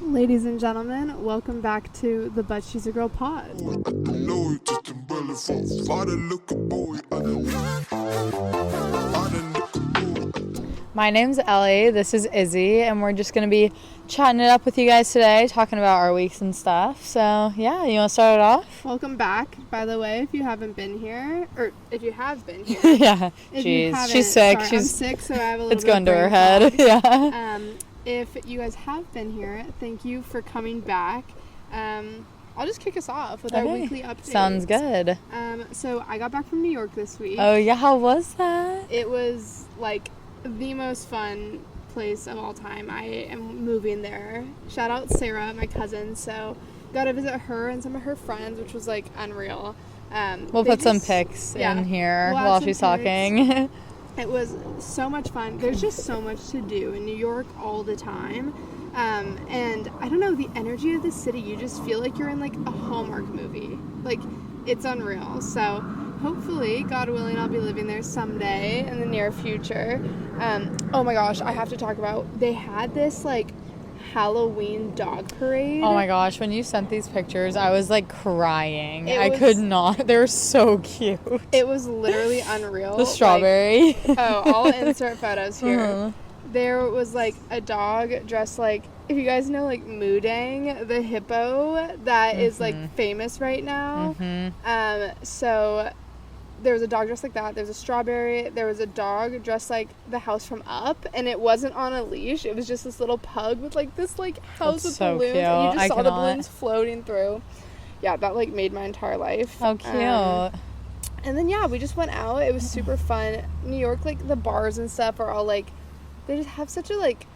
Ladies and gentlemen, welcome back to the But She's a Girl pod. My name's Ellie, this is Izzy, and we're just going to be chatting it up with you guys today, talking about our weeks and stuff. So, yeah, you want to start it off? Welcome back, by the way, if you haven't been here, or if you have been here. Yeah, jeez, she's sick. Sorry, I'm sick, so I have a little it's bit going to her of head, yeah. If you guys have been here, thank you for coming back. I'll just kick us off with our weekly updates. Sounds good. So I got back from New York this week. Oh, yeah, how was that? It was, like, the most fun place of all time. I am moving there. Shout out Sarah, my cousin. So got to visit her and some of her friends, which was, like, unreal. We'll put some pics in here while she's talking. It was so much fun. There's just so much to do in New York all the time. And I don't know, the energy of the city, you just feel like you're in like a Hallmark movie. Like, it's unreal. So hopefully, God willing, I'll be living there someday in the near future. Oh my gosh, I have to talk about, they had this like Halloween dog parade. Oh my gosh, when you sent these pictures, I was like crying. I could not. They were so cute. It was literally unreal. The strawberry. Like, I'll insert photos here. Uh-huh. There was like a dog dressed like, if you guys know like Moodang, the hippo that is like famous right now. So there was a dog dressed like that. There was a strawberry. There was a dog dressed like the house from Up, and it wasn't on a leash. It was just this little pug with like this like house with balloons, cute. and you just saw the balloons floating through. Yeah, that like made my entire life. How cute. And then yeah, we just went out. It was super fun. New York, like the bars and stuff are all like, they just have such a like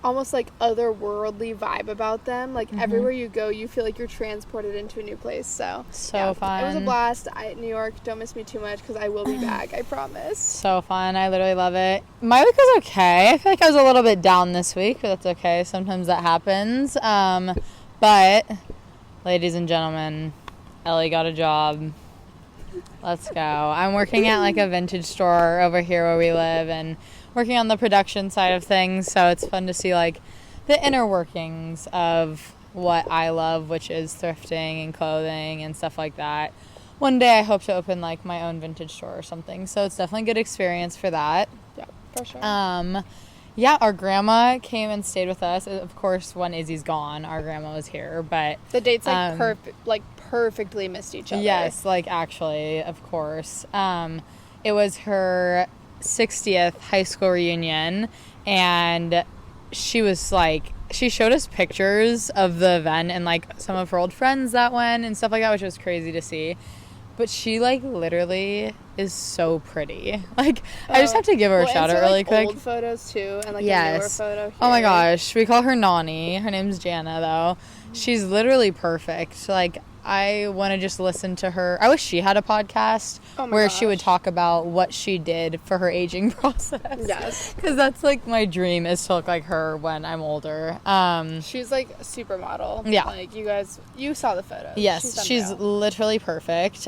almost like otherworldly vibe about them. Like everywhere you go, you feel like you're transported into a new place. So yeah, fun. It was a blast. New York, don't miss me too much because I will be back. I promise. So fun. I literally love it. My week was okay. I feel like I was a little bit down this week, but that's okay. Sometimes that happens. But ladies and gentlemen, Ellie got a job. Let's go. I'm working at like a vintage store over here where we live and working on the production side of things, so it's fun to see like the inner workings of what I love, which is thrifting and clothing and stuff like that. One day I hope to open like my own vintage store or something, so it's definitely a good experience for that. Yeah, for sure. Yeah, our grandma came and stayed with us. Of course, when Izzy's gone, our grandma was here, but the dates perfectly missed each other. Yes, like actually, of course. It was her 60th high school reunion, and she was like, she showed us pictures of the event and like some of her old friends that went and stuff like that, which was crazy to see. But she like literally is so pretty. Like, I just have to give her a shout out really quick. Old photos too, and like a newer photo here. Oh my gosh, we call her Nani. Her name's Jana though. She's literally perfect. Like, I want to just listen to her. I wish she had a podcast where she would talk about what she did for her aging process. Yes. Because that's, like, my dream is to look like her when I'm older. She's, like, a supermodel. Yeah. Like, you saw the photos. Yes, she's literally perfect.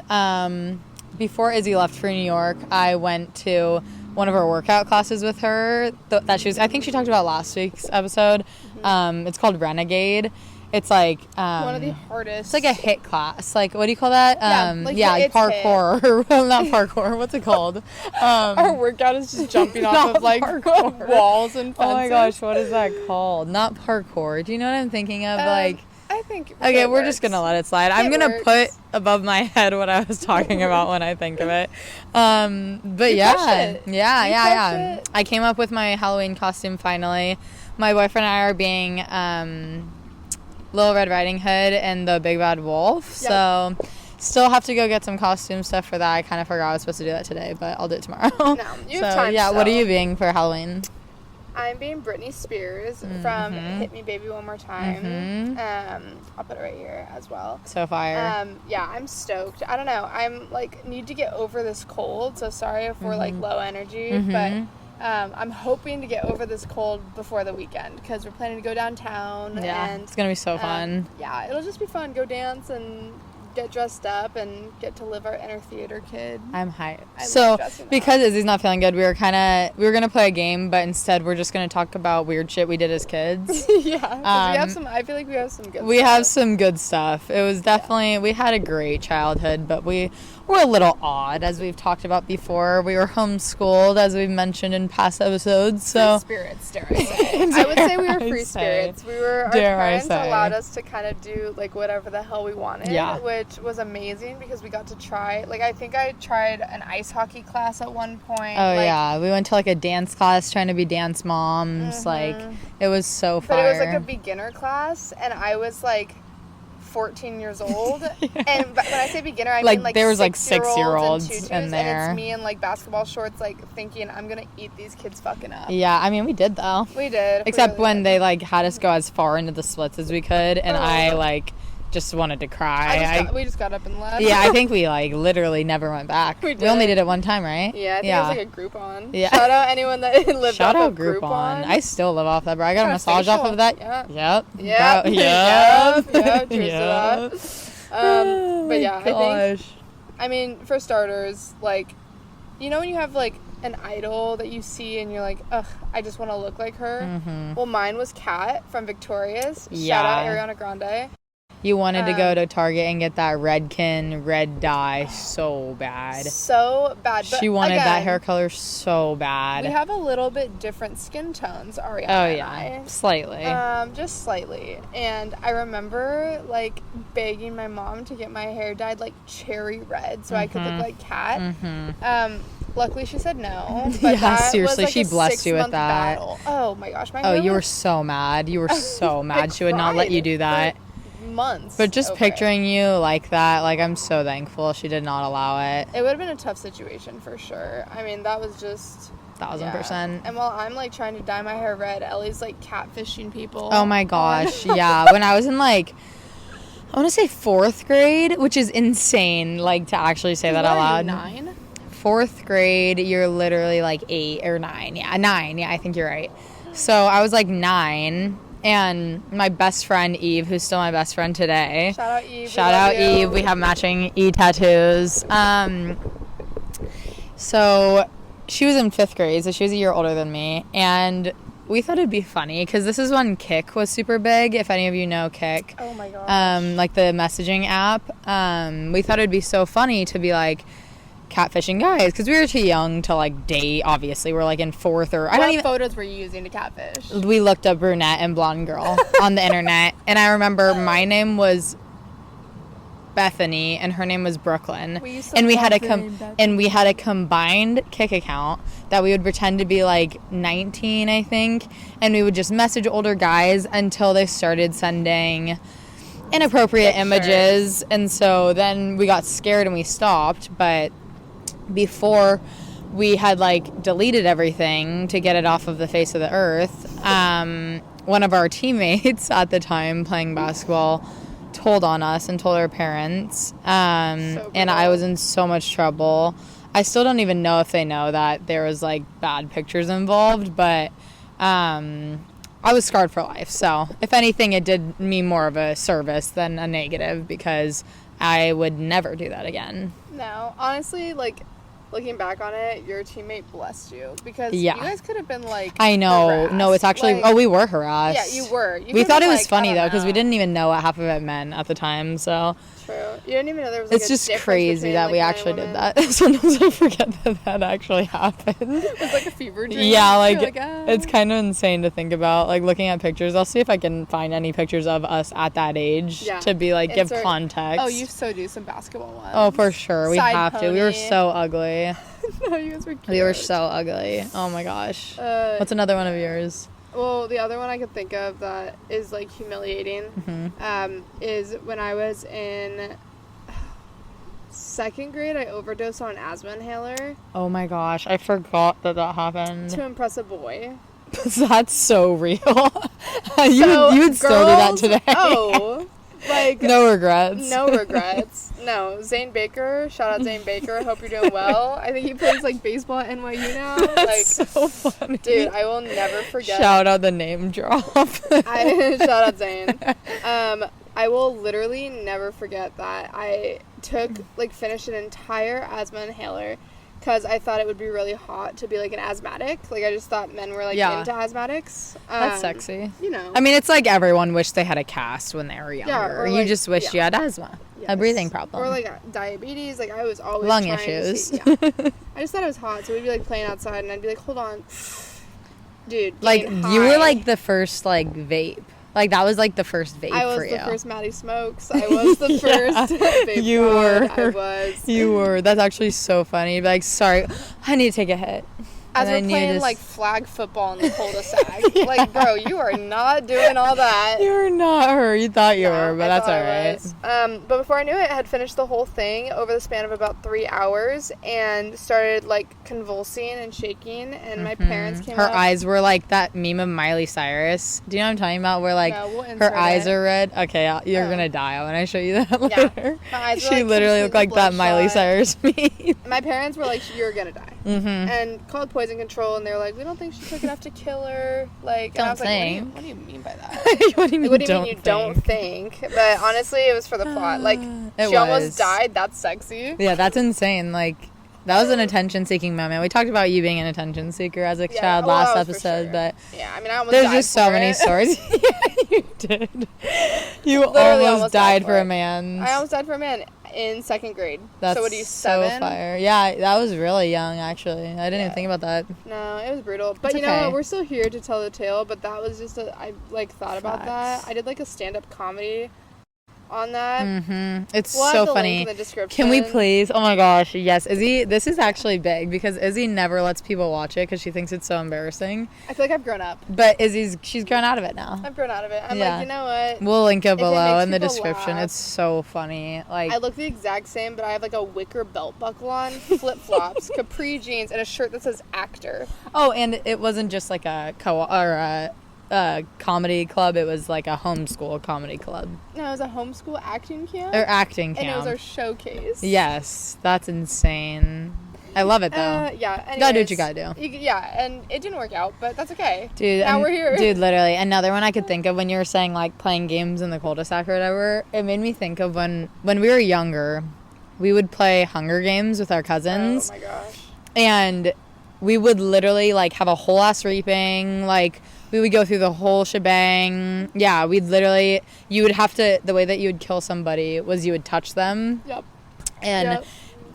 Before Izzy left for New York, I went to one of her workout classes with her that she was, I think she talked about last week's episode. It's called Renegade. It's like one of the hardest. It's like a hit class. Like, what do you call that? Parkour. Not parkour. What's it called? Our workout is just jumping off of like walls and fences. Oh my gosh, what is that called? Not parkour. Do you know what I'm thinking of? Like, I think. Okay, we're just gonna let it slide. I'm gonna put above my head what I was talking about when I think of it. But yeah. I came up with my Halloween costume finally. My boyfriend and I are being Little Red Riding Hood and the Big Bad Wolf. Yep. So still have to go get some costume stuff for that. I kind of forgot I was supposed to do that today, but I'll do it tomorrow. No, you have time. Yeah, what are you being for Halloween? I'm being Britney Spears from Hit Me Baby One More Time. I'll put it right here as well. So fire. Yeah, I'm stoked. I don't know. I'm like need to get over this cold, so sorry if we're like low energy, but I'm hoping to get over this cold before the weekend because we're planning to go downtown. Yeah, and it's gonna be so fun. Yeah, it'll just be fun. Go dance and get dressed up and get to live our inner theater kid. I'm hyped. I love So, dressing up. because Izzy's not feeling good, we were going to play a game, but instead we're just going to talk about weird shit we did as kids. Yeah, 'cause we have some, I feel like we have some good We stuff. have some good stuff. It was definitely, we had a great childhood, but we were a little odd, as we've talked about before. We were homeschooled, as we've mentioned in past episodes, so. Free spirits, dare I say. I would say we were free spirits. Our parents allowed us to kind of do, like, whatever the hell we wanted, which was amazing because we got to try, like, I think I tried an ice hockey class at one point. Oh, yeah. We went to, like, a dance class trying to be dance moms. Like, it was so fun. But it was, like, a beginner class, and I was, like, 14 years old. And when I say beginner, I mean, like, there was, like, 6-year-olds in there. And it's me in, like, basketball shorts, like, thinking, I'm going to eat these kids fucking up. Yeah, I mean, we did, though. We did. Except when they, like, had us go as far into the splits as we could, and I, like, just wanted to cry. We just got up and left. Yeah, I think we, like, literally never went back. We only did it one time, right? Yeah, I think it was, like, a Groupon. Yeah. Shout out anyone that lived off of Groupon. I still live off that, bro. I got a massage off of that. Yeah. Yep. Yep. Bro, yep. Yep. Cheers to that. But yeah, Gosh. I mean, for starters, like, you know when you have, like, an idol that you see and you're like, ugh, I just want to look like her? Mm-hmm. Well, mine was Kat from Victorious. Yeah. Shout out Ariana Grande. You wanted to go to Target and get that Redken red dye so bad. So bad. But she wanted again, that hair color so bad. We have a little bit different skin tones, Ariana and I. Slightly. Just slightly. And I remember, like, begging my mom to get my hair dyed, like, cherry red so I could look like Kat. Luckily, she said no. But yeah, seriously, was, like, she blessed you with that. Battle. Oh, my gosh. My oh, hair you were so mad. You were so mad. She would not let you do that. Months. But just picturing you like that, like, I'm so thankful she did not allow it. It would have been a tough situation for sure. I mean, that was just 1,000%. And while I'm, like, trying to dye my hair red, Ellie's, like, catfishing people. Oh my gosh. Yeah. When I was in, like, I want to say 4th grade, which is insane, like, to actually say that out loud. 9? 4th grade, you're literally, like, 8 or 9. Yeah, 9. Yeah, I think you're right. So I was, like, 9. And my best friend, Eve, who's still my best friend today. Shout out, Eve. Shout out, Eve. We have matching E tattoos. So she was in 5th grade, so she was a year older than me. And we thought it'd be funny, because this is when Kik was super big, if any of you know Kik. Oh, my gosh. Like the messaging app. We thought it'd be so funny to be, like, catfishing guys, because we were too young to, like, date. Obviously, we're, like, in 4th or what photos were you using to catfish? We looked up brunette and blonde girl on the internet, and I remember my name was Bethany and her name was Brooklyn, and we had a combined Kik account that we would pretend to be, like, 19, I think, and we would just message older guys until they started sending inappropriate images. And so then we got scared and we stopped, but before we had, like, deleted everything to get it off of the face of the earth, one of our teammates at the time playing basketball told on us and told our parents, and I was in so much trouble. I still don't even know if they know that there was, like, bad pictures involved, but I was scarred for life. So if anything, it did me more of a service than a negative, because I would never do that again. No, honestly, like, looking back on it, your teammate blessed you, because you guys could have been, like, I know. harassed. No, it's actually, like, we were harassed. Yeah, you were. We thought it was funny, though, because we didn't even know what half of it meant at the time, so. True. You didn't even know there was, like, it's just crazy that, like, we actually did that. Sometimes I forget that actually happened. It was like a fever dream. Yeah, like it's kind of insane to think about, like, looking at pictures. I'll see if I can find any pictures of us at that age to be, like, give context. Oh, you so do some basketball ones. Oh, for sure. We have to. We were so ugly. No, you guys were cute. We were so ugly. Oh my gosh. What's another one of yours? Well, the other one I could think of that is, like, humiliating is when I was in 2nd grade, I overdosed on an asthma inhaler. Oh my gosh, I forgot that happened. To impress a boy. That's so real. you would still do that today. Oh, like, no regrets. No regrets. No, Zane Baker. Shout out Zane Baker. Hope you're doing well. I think he plays, like, baseball at NYU now. That's like, so funny. Dude, I will never forget. Shout out the name drop. Shout out Zane. I will literally never forget that. I finished an entire asthma inhaler because I thought it would be really hot to be, like, an asthmatic. Like, I just thought men were, like, into asthmatics. That's sexy. You know. I mean, it's like everyone wished they had a cast when they were younger. Yeah, or, you just wish you had asthma. Yes. A breathing problem. Or, like, diabetes. Like, I was always lung trying issues. to see, I just thought it was hot, so we'd be, like, playing outside, and I'd be like, hold on. Dude, like, high. you were, like, the first, like, vape. Like, that was, like, the first vape for you. I was the first Maddie Smokes. I was the first vape you pod. were. I was. You were. That's actually so funny. You'd be like, sorry, I need to take a hit. As we're playing, like, flag football in the cul-de-sac. Like, bro, you are not doing all that. You're not her. You thought you were, but that's all right. But before I knew it, I had finished the whole thing over the span of about 3 hours and started, like, convulsing and shaking, and my parents came up. Her eyes were like that meme of Miley Cyrus. Do you know what I'm talking about? Where, like, no, her eyes are red. Okay, you're going to die when I show you that later. My eyes were, she like, literally looked like that Miley Cyrus meme. My parents were like, you're going to die. And called poison control, and they were like, we don't think she took enough to kill her. Like, and I was like, what do you mean by that? What do you mean, what do you mean you don't think? But honestly, it was for the plot. Like, she almost died. That's sexy. Yeah, that's insane. Like, that was an attention-seeking moment. We talked about you being an attention seeker as a child last episode, but yeah, I mean, I almost there's died just so many stories. Yeah, you did. You almost died for a man. I almost died for a man in 2nd grade. That's so what are you, 7? So fire. Yeah, that was really young, actually. I didn't even think about that. No, it was brutal. But you know what? We're still here to tell the tale, but that was just I, like, thought about that. I did, like, a stand-up comedy on that. It's so funny. Link in the description. Can we please? Oh my gosh, yes. Izzy, this is actually big because Izzy never lets people watch it because she thinks it's so embarrassing. I feel like I've grown up. But she's grown out of it now. I've grown out of it. I'm like, you know what? We'll link it below in the description. It's so funny. Like, I look the exact same, but I have, like, a wicker belt buckle on, flip-flops, capri jeans, and a shirt that says actor. Oh, and it wasn't just like a comedy club. It was like a homeschool comedy club. No, it was a homeschool acting camp. Or acting camp. And it was our showcase. Yes, that's insane. I love it though. Yeah. Anyways, gotta do what you gotta do. Yeah, and it didn't work out, but that's okay. Dude, now we're here. Dude, literally, another one I could think of when you were saying, like, playing games in the cul-de-sac or whatever, it made me think of when we were younger, we would play Hunger Games with our cousins. Oh my gosh. And we would literally, like, have a whole ass reaping, like, we would go through the whole shebang. Yeah, we'd literally, you would have to, the way that you would kill somebody was you would touch them. Yep.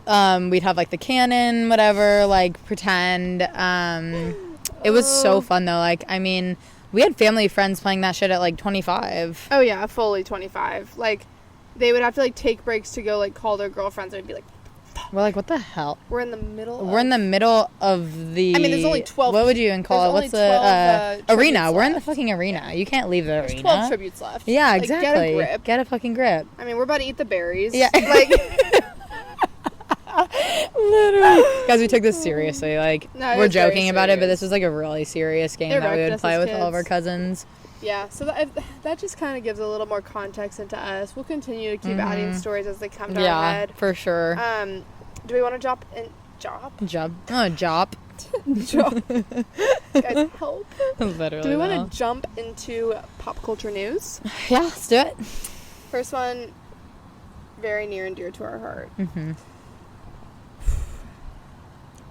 And we'd have, like, the cannon, whatever, like, pretend. It was so fun, though. Like, I mean, we had family friends playing that shit at, like, 25. Oh, yeah, fully 25. Like, they would have to, like, take breaks to go, like, call their girlfriends and be like, we're like, what the hell? We're in the middle of the... I mean, there's only 12... What would you even call it? What's the... arena. We're in the fucking arena. Yeah. You can't leave the arena. There's 12 tributes left. Yeah, like, exactly. Get a grip. Get a fucking grip. I mean, we're about to eat the berries. Yeah. Like... Literally. Guys, we took this seriously. Like, no, we're joking about it, but this was, like, a really serious game that we would play with all of our cousins. Yeah, so that just kind of gives a little more context into us. We'll continue to keep adding stories as they come to our head. Yeah, for sure. Do we want to Jop? Oh, Jop. Guys, help. Literally. Do we want to jump into pop culture news? Yeah, let's do it. First one, very near and dear to our heart.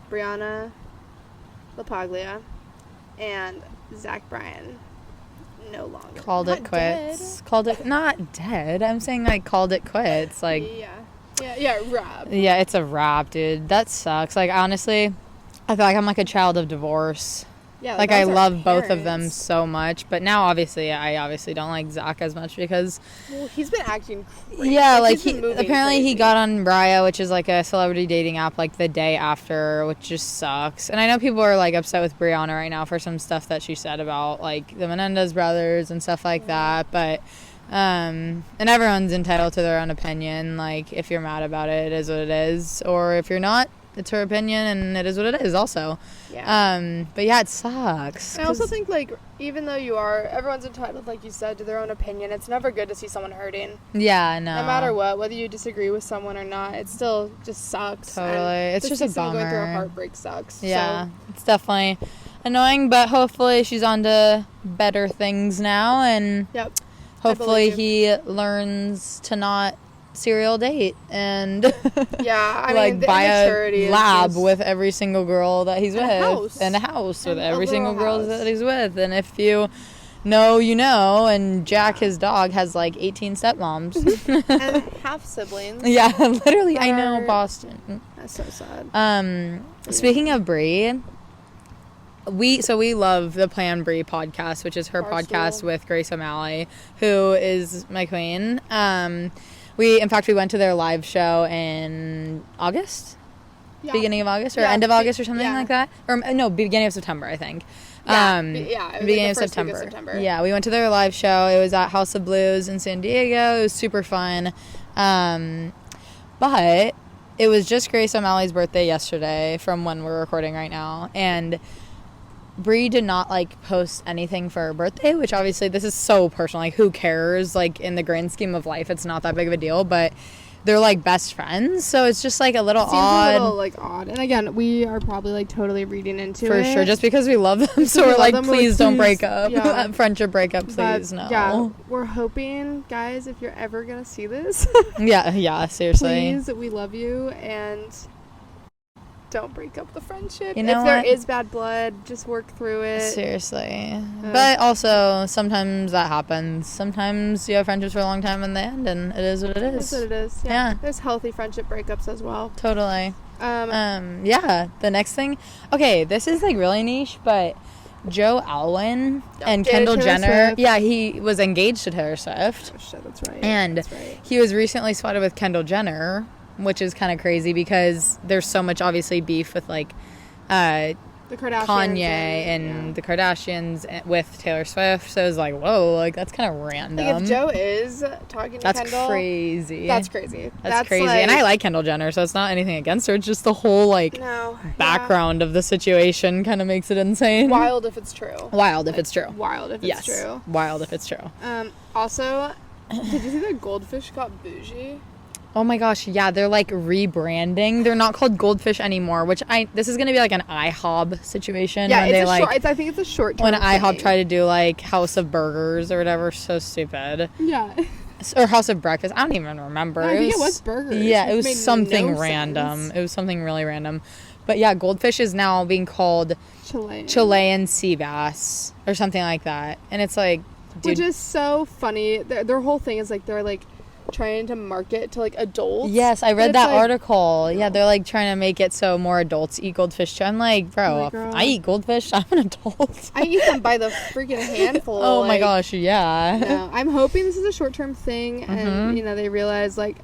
Brianna LaPaglia and Zach Bryan no longer. Called it quits. Dead. Called it not dead. I'm saying, like, called it quits. Like, yeah, wrap. Yeah, it's a wrap, dude. That sucks. Like, honestly, I feel like I'm like a child of divorce. Yeah, like, I love both of them so much, but now I obviously don't like Zach as much because... Well, he's been acting crazy. Yeah, like apparently he got on Raya, which is like a celebrity dating app, like the day after, which just sucks. And I know people are like upset with Brianna right now for some stuff that she said about like the Menendez brothers and stuff like that, but... and everyone's entitled to their own opinion. Like, if you're mad about it, it is what it is. Or if you're not, it's her opinion, and it is what it is also. Yeah. But yeah, it sucks. I also think, like, even though everyone's entitled, like you said, to their own opinion, it's never good to see someone hurting. Yeah, no. No matter what, whether you disagree with someone or not, it still just sucks. Totally. It's just a bummer. Going through a heartbreak sucks. Yeah, so. It's definitely annoying, but hopefully she's on to better things now, and... Yep. hopefully he learns to not serial date and yeah, I like mean, the buy immaturity a is lab just- with every single girl that he's And with, a house. and a house with And a every single little girl house. that he's with. And if you know, you know. And Jack, his dog, has like 18 stepmoms and half siblings. yeah, literally. I that know, are- Boston. That's so sad. Speaking of Brie, we love the Plan Brie podcast, which is her Barstool. podcast with Grace O'Malley, who is my queen. We went to their live show in August, Yeah. beginning of August, or Yeah, end of August, or something yeah. like that. Or no, beginning of September, I think. Yeah, it was beginning like of the first week September. of September. Yeah, we went to their live show. It was at House of Blues in San Diego. It was super fun. But it was just Grace O'Malley's birthday yesterday from when we're recording right now. And Brie did not like post anything for her birthday, which obviously this is so personal. Like, who cares? Like, in the grand scheme of life, it's not that big of a deal. But they're like best friends, so it's just like a little odd. A little like odd. And again, we are probably like totally reading into for it. sure, just because we love them. So we we're love like, them, we're like, please don't break please, up. yeah. Friendship breakup, But, please, no. Yeah, we're hoping, guys, if you're ever gonna see this, yeah, seriously. please, we love you and don't break up the friendship. You know if there what? is bad blood, just work through it. Seriously. But also, sometimes that happens. Sometimes you have friendships for a long time in the end, and it is what it is. That's what it is. Yeah. There's healthy friendship breakups as well. Totally. Um, The next thing. Okay, this is like really niche, but Joe Alwyn and dated Kendall Taylor Jenner. Swift. Yeah, he was engaged to Taylor Swift. Oh shit, that's right. And that's right. he was recently spotted with Kendall Jenner, which is kind of crazy because there's so much obviously beef with like The Kardashians Kanye and the Kardashians with Taylor Swift. So it was like, whoa, like that's kind of random. Like if Joe is talking to That's Kendall, crazy. that's crazy. That's crazy. And I like Kendall Jenner, so it's not anything against her. It's just the whole like background of the situation kind of makes it insane. Wild if it's true. Wild if it's true. Wild if it's true. Wild if it's true. Also, did you see that Goldfish got bougie? Oh my gosh, yeah, they're like rebranding. They're not called Goldfish anymore, which this is going to be like an IHOB situation. Yeah, when they like, I think it's a short term when IHOB thing. tried to do like House of Burgers or whatever. So stupid. Yeah. Or House of Breakfast. I don't even remember. No, I think it was burgers. Yeah, it which was made something no random. sense. It was something really random. But yeah, Goldfish is now being called Chilean sea bass or something like that. And it's like, dude. Which is so funny. Their whole thing is like they're like trying to market to like adults. Yes, I But read it's that like, article. Yeah, they're like trying to make it so more adults eat goldfish too. I'm like, bro, Like, girl. I eat goldfish. I'm an adult. I eat them by the freaking handful. Oh my like, gosh, yeah. No, I'm hoping this is a short term thing, Mm-hmm. and you know they realize like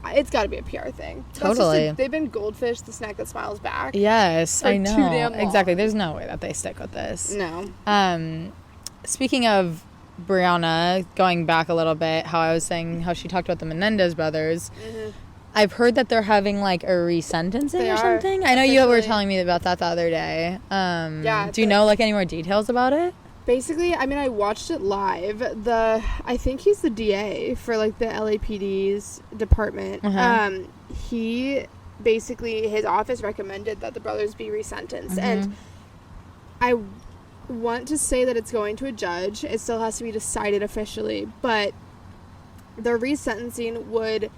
it's got to be a PR thing. That's just, Totally. like, they've been Goldfish, the snack that smiles back. Yes, for I too know. damn long. Exactly. There's no way that they stick with this. No. Speaking of Brianna, going back a little bit, how I was saying how she talked about the Menendez brothers. Mm-hmm. I've heard that they're having like a resentencing They or are, something. I know you were officially. telling me about that the other day. Yeah, do you know like any more details about it? Basically, I mean, I watched it live. I think he's the DA for like the LAPD's department. Uh-huh. He basically his office recommended that the brothers be resentenced, Mm-hmm. and I want to say that it's going to a judge. It still has to be decided officially, but the resentencing would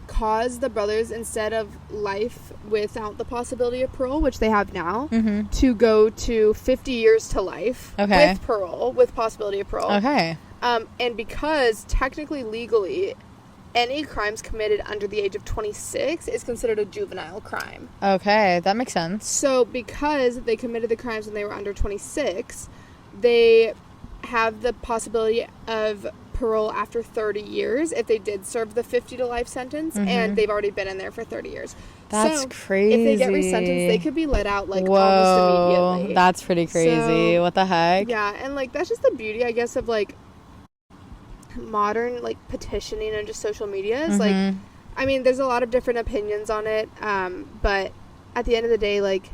cause the brothers, instead of life without the possibility of parole, which they have now, to go to 50 years to life with parole, with possibility of parole. Okay. And because technically, legally, any crimes committed under the age of 26 is considered a juvenile crime. Okay, that makes sense. So because they committed the crimes when they were under 26, they have the possibility of parole after 30 years if they did serve the 50 to life sentence, and they've already been in there for 30 years. That's so crazy. If they get resentenced, they could be let out like Whoa, almost immediately. that's pretty crazy. So, what the heck? Yeah, and like that's just the beauty, I guess, of like modern like petitioning and just social media. Is like, I mean, there's a lot of different opinions on it, but at the end of the day, like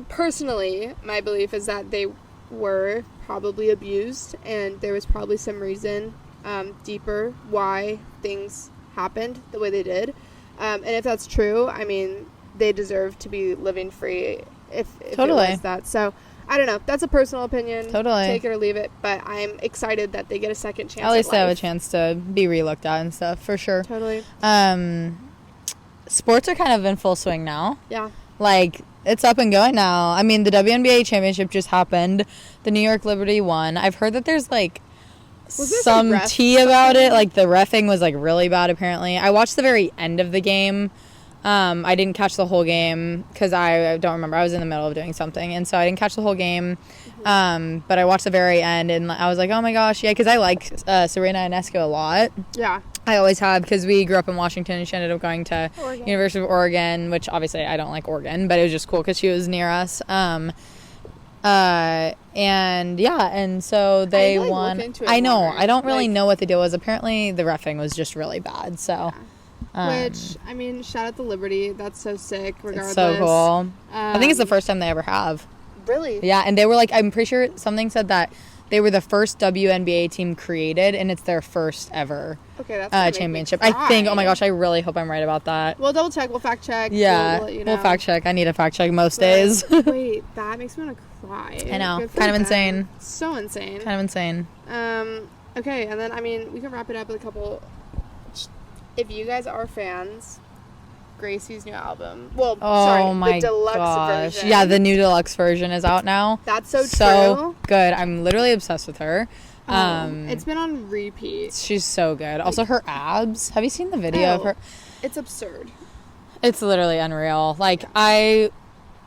personally, my belief is that they were probably abused, and there was probably some reason deeper why things happened the way they did. And if that's true, I mean, they deserve to be living free if Totally. it was that. So I don't know. That's a personal opinion. Totally. Take it or leave it. But I'm excited that they get a second chance. At least they have a life. chance to be relooked at and stuff, for sure. Totally. Sports are kind of in full swing now. Yeah. Like, it's up and going now. I mean, the WNBA championship just happened. The New York Liberty won. I've heard that there's, like, some tea about it. Like, the reffing was, like, really bad, apparently. I watched the very end of the game. I didn't catch the whole game because I don't remember. I was in the middle of doing something, and so I didn't catch the whole game. But I watched the very end, and I was like, oh, my gosh, yeah, because I like Serena Ionescu a lot. Yeah. I always have, because we grew up in Washington, and she ended up going to Oregon. University of Oregon, which obviously I don't like Oregon, but it was just cool because she was near us. And yeah, and so they won. I know. I don't really know what the deal was. Apparently, the reffing was just really bad. So, which, I mean, shout out to Liberty. That's so sick. Regardless, it's so cool. I think it's the first time they ever have. Really? Yeah, and they were like, I'm pretty sure something said that they were the first WNBA team created, and it's their first ever championship. I think. Oh my gosh, I really hope I'm right about that. We'll double check. We'll fact check. Yeah, we'll fact check. I need a fact check most days. Wait, that makes me want to cry. I know. Kind of insane. So insane. Kind of insane. Okay, and then I mean we can wrap it up with a couple. If you guys are fans, Gracie's new album. Well, the deluxe version. Yeah, the new deluxe version is out now. That's so good. I'm literally obsessed with her. It's been on repeat. She's so good. Also, her abs. Have you seen the video of her? It's absurd. It's literally unreal. Like, I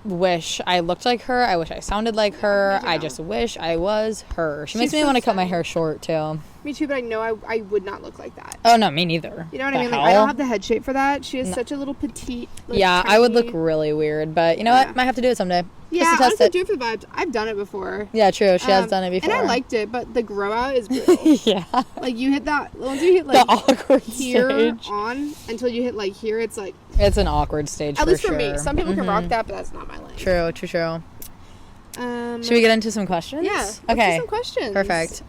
wish I looked like her. I wish I sounded like her. I just wish I was her. She makes me want to cut my hair short, too. Me too, but I know I would not look like that. Oh, no, me neither. You know what I mean? Like, I don't have the head shape for that. She has such a little petite, yeah, tiny... I would look really weird, but you know what? Might have to do it someday. Yeah, just to test honestly, it. do it for the vibes. I've done it before. Yeah, true. She has done it before. And I liked it, but the grow out is brutal. Yeah. Like, you hit that... Once you hit, like, the awkward here stage. On, until you hit, like, here, it's like... It's an awkward stage, At least for sure. me. Some people can rock that, but that's not my lane. True. Should we get into some questions? Yeah. Okay. Some questions. Perfect.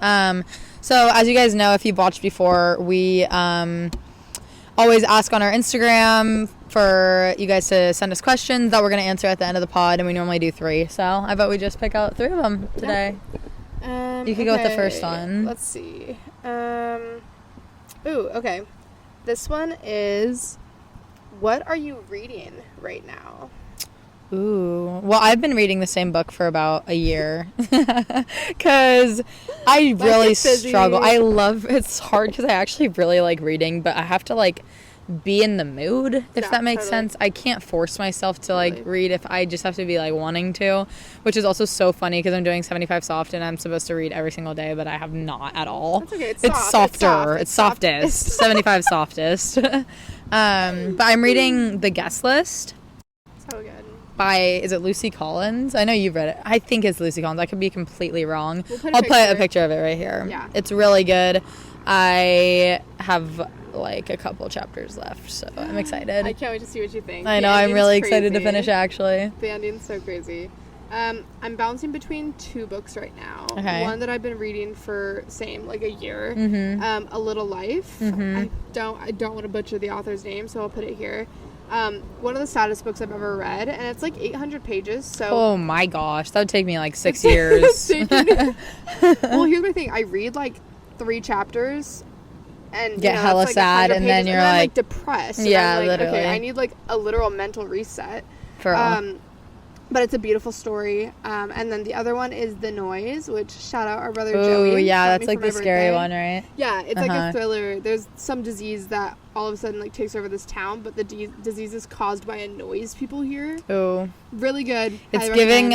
So as you guys know, if you've watched before, we always ask on our Instagram for you guys to send us questions that we're going to answer at the end of the pod, and we normally do 3. So I bet we just pick out 3 of them today. You could go with the first one. Let's see. Okay. This one is, what are you reading right now? Ooh. Well, I've been reading the same book for about a year because I really struggle. It's hard because I actually really like reading, but I have to like be in the mood, if that makes sense. I can't force myself to like read if I just have to be like wanting to, which is also so funny because I'm doing 75 soft and I'm supposed to read every single day, but I have not at all. That's okay. It's softer. It's softest. 75 softest. But I'm reading The Guest List. So good. By, is it Lucy Collins? I know you've read it. I think it's Lucy Collins. I could be completely wrong. I'll put a picture of it right here. Yeah. It's really good. I have like a couple chapters left, so I'm excited. I can't wait to see what you think. I know, I'm really excited to finish, actually. The ending's so crazy. I'm bouncing between 2 books right now. Okay. One that I've been reading for like a year. A Little Life. I don't want to butcher the author's name, so I'll put it here. One of the saddest books I've ever read, and it's like 800 pages. So oh my gosh, that would take me like 6 years. Well, here's my thing: I read like 3 chapters, and get hella like sad, and then you're I'm, like depressed. Yeah, I'm like, literally. Okay, I need like a literal mental reset. For real. But it's a beautiful story. And then the other one is The Noise, which shout out our brother Joey. Oh yeah, that's like the scary one, right? Yeah, it's like a thriller. There's some disease that all of a sudden like takes over this town, but the disease is caused by a noise people hear. Oh, really good. It's giving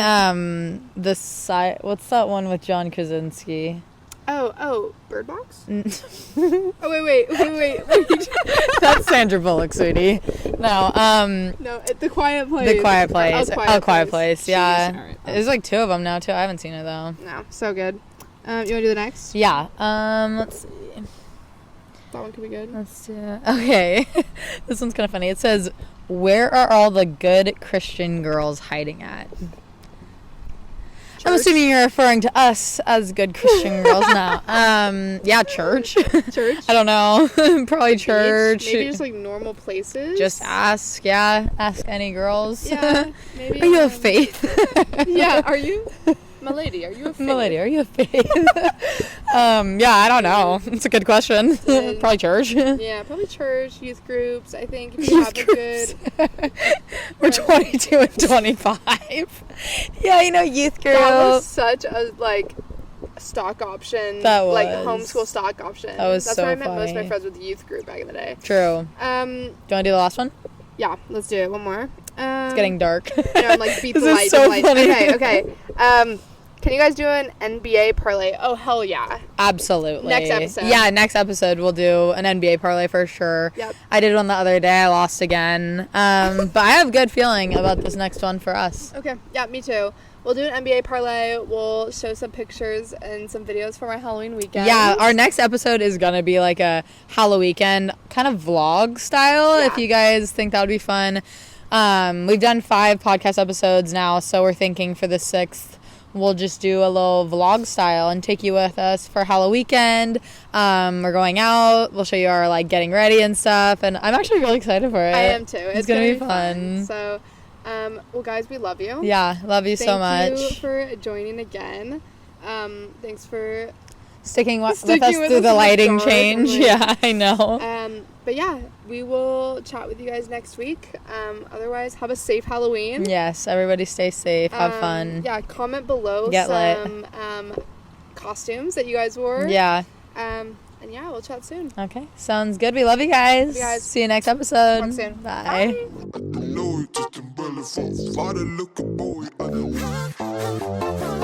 what's that one with John Krasinski? Oh, Bird Box? Oh, wait. That's Sandra Bullock, sweetie. No, no, The Quiet Place. The Quiet Place. A Quiet Place, yeah. Jeez, right. There's like 2 of them now, too. I haven't seen it, though. No, so good. You want to do the next? Yeah. Let's see. That one could be good. Let's do it. Okay. This one's kind of funny. It says, where are all the good Christian girls hiding at? Church? I'm assuming you're referring to us as good Christian girls now. Yeah, church. Church? I don't know. Probably church. Maybe just like normal places. Just ask. Yeah, ask any girls. Yeah, maybe. Are you of faith? Yeah, are you? My lady, are you a faith? My lady, are you a faith? Yeah, I don't know. It's a good question. Probably church. Yeah, probably church, youth groups. I think if you have a good... We're 22 and 25. Yeah, youth group. That was such a, stock option. That was. Homeschool stock option. That's so where I met most of my friends with the youth group back in the day. True. Do you want to do the last one? Yeah, let's do it. One more. It's getting dark. I'm beat the light. This is so funny. Okay. Can you guys do an NBA parlay? Oh, hell yeah. Absolutely. Next episode. Yeah, next episode we'll do an NBA parlay for sure. Yep. I did one the other day. I lost again. But I have a good feeling about this next one for us. Okay. Yeah, me too. We'll do an NBA parlay. We'll show some pictures and some videos from our Halloween weekend. Yeah, our next episode is going to be like a Halloween weekend kind of vlog style, if you guys think that would be fun. We've done 5 podcast episodes now, so we're thinking for the 6th, we'll just do a little vlog style and take you with us for Halloween weekend. We're going out. We'll show you our getting ready and stuff, and I'm actually really excited for it. I am too. It's going to be fun. So, well, guys, we love you. Yeah, love you so much. Thank you for joining again. Thanks for sticking with us through the lighting change. Yeah, I know. But yeah, we will chat with you guys next week. Otherwise, have a safe Halloween. Yes, everybody stay safe. Have fun. Yeah, comment below Get some costumes that you guys wore. Yeah. And yeah, we'll chat soon. Okay, sounds good. We love you guys. Love you guys. See you next episode. Talk soon. Bye. Bye.